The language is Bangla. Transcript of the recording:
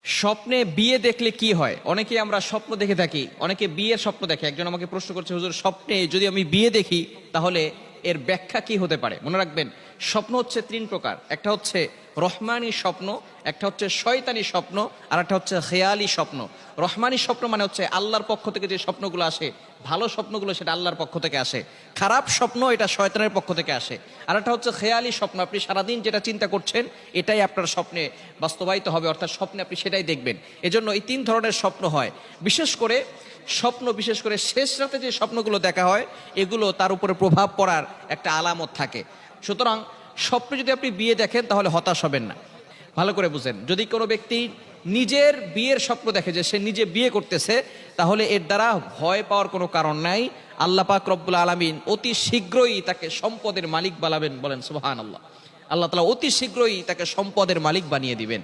স্বপ্নে বিয়ে দেখলে কি হয়? অনেকে আমরা স্বপ্ন দেখে থাকি, অনেকে বিয়ের স্বপ্ন দেখে। একজন আমাকে প্রশ্ন করছে, হুজুর স্বপ্নে যদি আমি বিয়ে দেখি তাহলে এর ব্যাখ্যা কি হতে পারে? মনে রাখবেন, স্বপ্ন হচ্ছে তিন প্রকার। একটা হচ্ছে রহমানি স্বপ্ন, একটা হচ্ছে শয়তানি স্বপ্ন, আর একটা হচ্ছে খেয়ালি স্বপ্ন। রহমানি স্বপ্ন মানে হচ্ছে আল্লাহর পক্ষ থেকে যে স্বপ্নগুলো আসে, ভালো স্বপ্নগুলো সেটা আল্লাহর পক্ষ থেকে আসে। খারাপ স্বপ্ন এটা শয়তানের পক্ষ থেকে আসে। আর একটা হচ্ছে খেয়ালি স্বপ্ন, আপনি সারাদিন যেটা চিন্তা করছেন এটাই আপনার স্বপ্নে বাস্তবায়িত হবে, অর্থাৎ স্বপ্নে আপনি সেটাই দেখবেন। এজন্য এই তিন ধরনের স্বপ্ন হয়। বিশেষ করে শেষ রাতে যে স্বপ্নগুলো দেখা হয় এগুলো তার উপরে প্রভাব পড়ার একটা আলামত থাকে। সুতরাং স্বপ্নে যদি আপনি বিয়ে দেখেন তাহলে হতাশ হবেন না। ভালো করে বুঝেন, যদি কোনো ব্যক্তি নিজের বিয়ের স্বপ্ন দেখে যে সে নিজে বিয়ে করতেছে, তাহলে এর দ্বারা ভয় পাওয়ার কোনো কারণ নাই। আল্লাহ পাক রব্বুল আলামিন অতি শীঘ্রই তাকে সম্পদের মালিক বানাবেন, বলেন সুবহানাল্লাহ। আল্লাহ তাআলা অতি শীঘ্রই তাকে সম্পদের মালিক বানিয়ে দিবেন।